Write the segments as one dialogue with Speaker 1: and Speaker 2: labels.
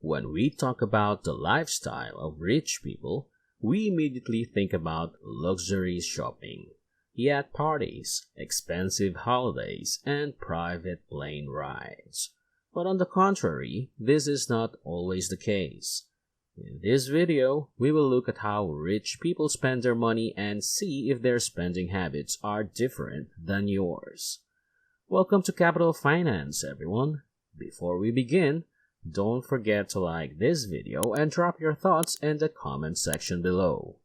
Speaker 1: When we talk about the lifestyle of rich people, we immediately think about luxury shopping, yacht parties, expensive holidays, and private plane rides. But on the contrary, this is not always the case. In this video, we will look at how rich people spend their money and see if their spending habits are different than yours. Welcome to Capital Finance, everyone. Before we begin, don't forget to like this video and drop your thoughts in the comment section below.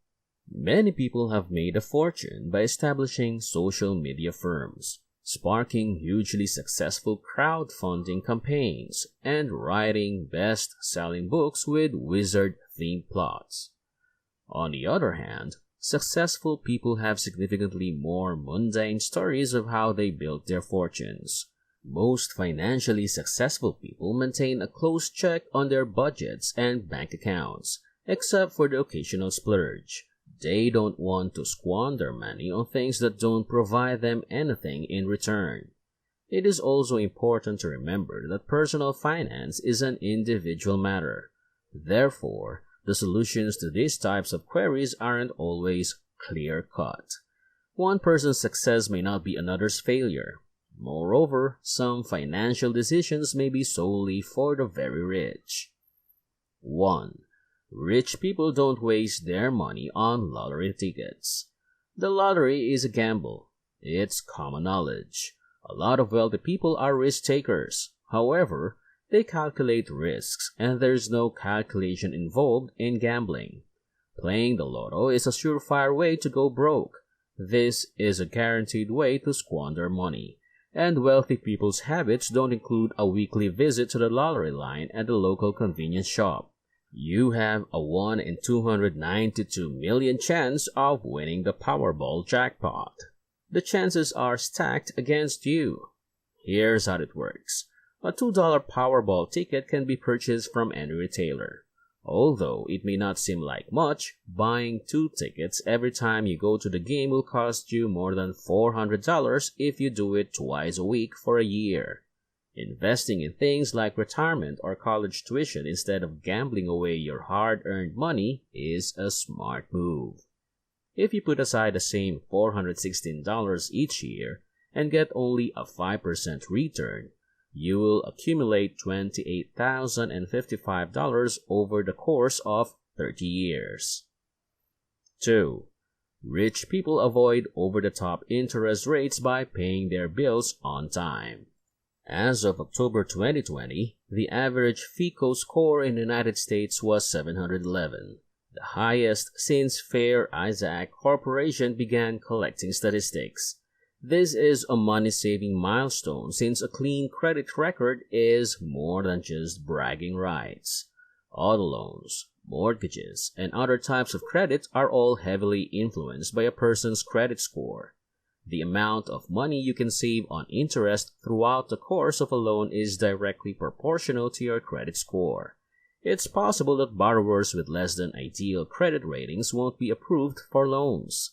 Speaker 1: Many people have made a fortune by establishing social media firms, sparking hugely successful crowdfunding campaigns, and writing best-selling books with wizard-themed plots. On the other hand, successful people have significantly more mundane stories of how they built their fortunes. Most financially successful people maintain a close check on their budgets and bank accounts, except for the occasional splurge. They don't want to squander money on things that don't provide them anything in return. It is also important to remember that personal finance is an individual matter. Therefore, the solutions to these types of queries aren't always clear-cut. One person's success may not be another's failure. Moreover, some financial decisions may be solely for the very rich. 1. Rich people don't waste their money on lottery tickets. The lottery is a gamble. It's common knowledge. A lot of wealthy people are risk takers. However, they calculate risks, and there's no calculation involved in gambling. Playing the lotto is a surefire way to go broke. This is a guaranteed way to squander money. And wealthy people's habits don't include a weekly visit to the lottery line at the local convenience shop. You have a 1 in 292 million chance of winning the Powerball jackpot. The chances are stacked against you. Here's how it works. A $2 Powerball ticket can be purchased from any retailer. Although it may not seem like much, buying 2 tickets every time you go to the game will cost you more than $400 if you do it twice a week for a year. Investing in things like retirement or college tuition instead of gambling away your hard-earned money is a smart move. If you put aside the same $416 each year and get only a 5% return, you will accumulate $28,055 over the course of 30 years. 2. Rich people avoid over-the-top interest rates by paying their bills on time. As of October 2020, the average FICO score in the United States was 711, the highest since Fair Isaac Corporation began collecting statistics. This is a money-saving milestone since a clean credit record is more than just bragging rights. Auto loans, mortgages, and other types of credit are all heavily influenced by a person's credit score. The amount of money you can save on interest throughout the course of a loan is directly proportional to your credit score. It's possible that borrowers with less than ideal credit ratings won't be approved for loans.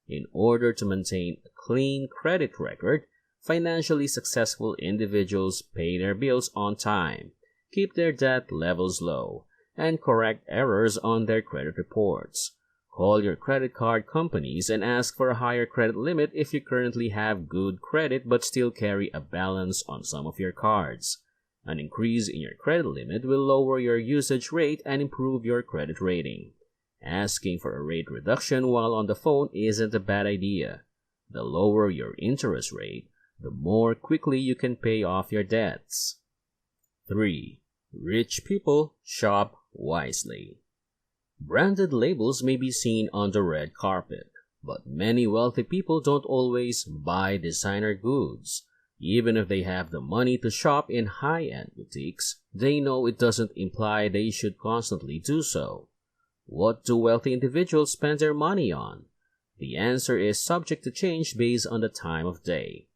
Speaker 1: In order to maintain a clean credit record, financially successful individuals pay their bills on time, keep their debt levels low, and correct errors on their credit reports. Call your credit card companies and ask for a higher credit limit if you currently have good credit but still carry a balance on some of your cards. An increase in your credit limit will lower your usage rate and improve your credit rating. Asking for a rate reduction while on the phone isn't a bad idea. The lower your interest rate, the more quickly you can pay off your debts. 3. Rich people shop wisely. Branded labels may be seen on the red carpet, but many wealthy people don't always buy designer goods. Even if they have the money to shop in high-end boutiques, they know it doesn't imply they should constantly do so. What do wealthy individuals spend their money on? The answer is subject to change based on the time of day.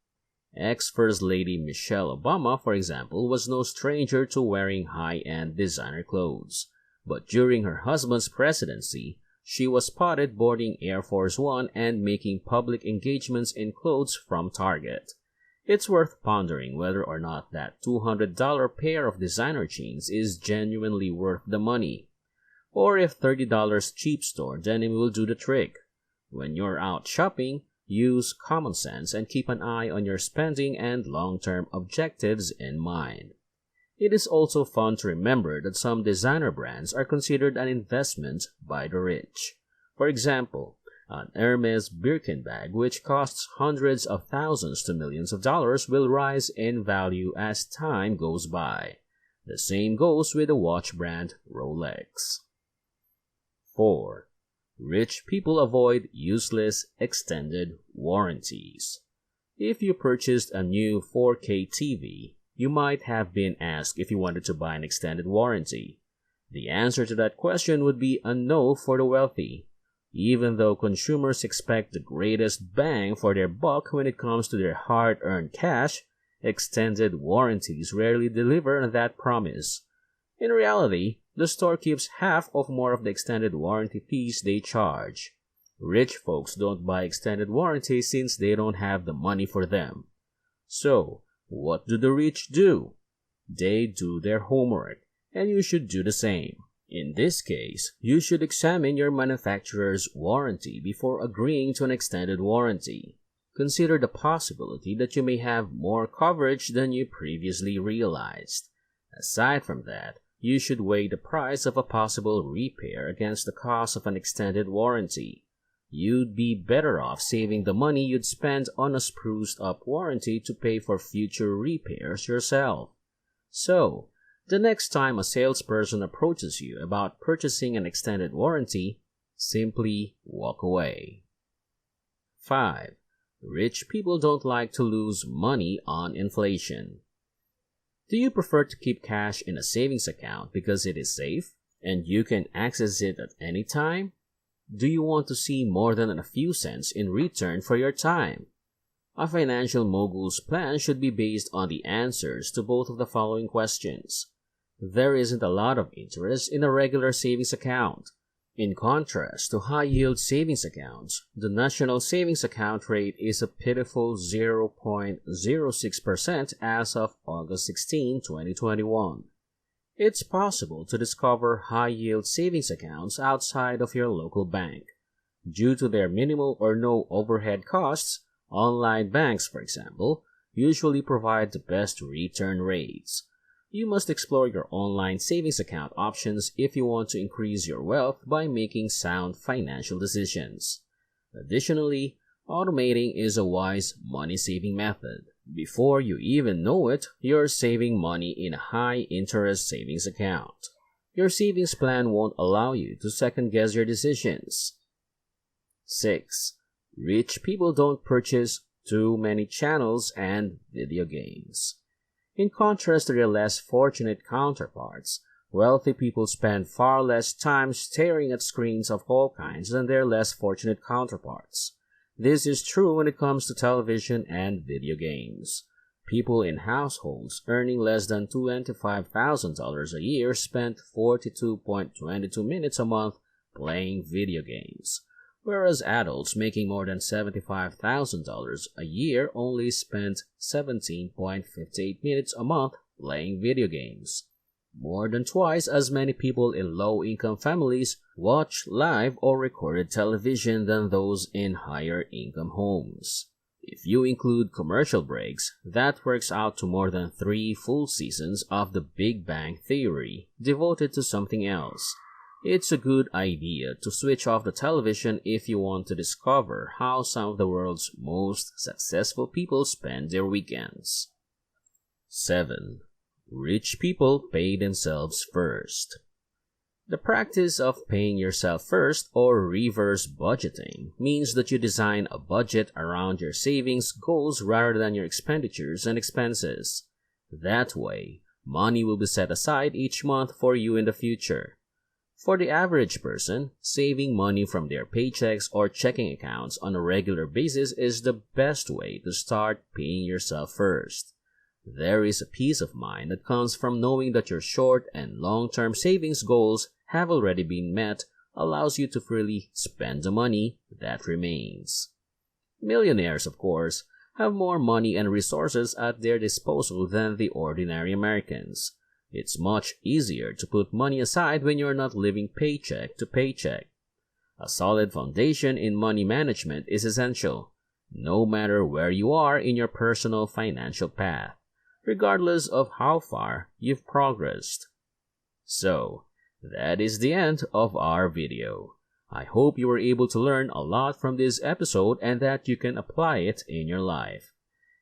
Speaker 1: Ex-First Lady Michelle Obama, for example, was no stranger to wearing high-end designer clothes. But during her husband's presidency, she was spotted boarding Air Force One and making public engagements in clothes from Target. It's worth pondering whether or not that $200 pair of designer jeans is genuinely worth the money, or if $30 cheap store denim will do the trick. When you're out shopping, use common sense and keep an eye on your spending and long-term objectives in mind. It is also fun to remember that some designer brands are considered an investment by the rich. For example, an Hermes Birkin bag, which costs hundreds of thousands to millions of dollars, will rise in value as time goes by. The same goes with the watch brand Rolex. 4. Rich people avoid useless extended warranties. If you purchased a new 4K TV, you might have been asked if you wanted to buy an extended warranty. The answer to that question would be a no for the wealthy. Even though consumers expect the greatest bang for their buck when it comes to their hard-earned cash, extended warranties rarely deliver on that promise. In reality, the store keeps half or more of the extended warranty fees they charge. Rich folks don't buy extended warranties since they don't have the money for them. So, what do the rich do? They do their homework, and you should do the same. In this case, you should examine your manufacturer's warranty before agreeing to an extended warranty. Consider the possibility that you may have more coverage than you previously realized. Aside from that, you should weigh the price of a possible repair against the cost of an extended warranty. You'd be better off saving the money you'd spend on a spruced-up warranty to pay for future repairs yourself. So, the next time a salesperson approaches you about purchasing an extended warranty, simply walk away. 5. Rich people don't like to lose money on inflation. Do you prefer to keep cash in a savings account because it is safe and you can access it at any time? Do you want to see more than a few cents in return for your time? A financial mogul's plan should be based on the answers to both of the following questions. There isn't a lot of interest in a regular savings account. In contrast to high-yield savings accounts, the national savings account rate is a pitiful 0.06% as of August 16, 2021. It's possible to discover high-yield savings accounts outside of your local bank. Due to their minimal or no overhead costs, online banks, for example, usually provide the best return rates. You must explore your online savings account options if you want to increase your wealth by making sound financial decisions. Additionally, automating is a wise money-saving method. Before you even know it, you're saving money in a high-interest savings account. Your savings plan won't allow you to second-guess your decisions. 6. Rich people don't purchase too many channels and video games. In contrast to their less fortunate counterparts, wealthy people spend far less time staring at screens of all kinds than their less fortunate counterparts. This is true when it comes to television and video games. People in households earning less than $25,000 a year spend 42.22 minutes a month playing video games, whereas adults making more than $75,000 a year only spend 17.58 minutes a month playing video games. More than twice as many people in low-income families watch live or recorded television than those in higher-income homes. If you include commercial breaks, that works out to more than 3 full seasons of The Big Bang Theory devoted to something else. It's a good idea to switch off the television if you want to discover how some of the world's most successful people spend their weekends. 7. Rich people pay themselves first. The practice of paying yourself first, or reverse budgeting, means that you design a budget around your savings goals rather than your expenditures and expenses. That way, money will be set aside each month for you in the future. For the average person, saving money from their paychecks or checking accounts on a regular basis is the best way to start paying yourself first. There is a peace of mind that comes from knowing that your short and long-term savings goals have already been met, allows you to freely spend the money that remains. Millionaires, of course, have more money and resources at their disposal than the ordinary Americans. It's much easier to put money aside when you're not living paycheck to paycheck. A solid foundation in money management is essential, no matter where you are in your personal financial path, regardless of how far you've progressed. So, that is the end of our video. I hope you were able to learn a lot from this episode and that you can apply it in your life.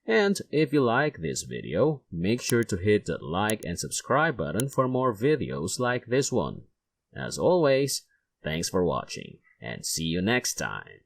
Speaker 1: And if you like this video, make sure to hit that like and subscribe button for more videos like this one. As always, thanks for watching and see you next time.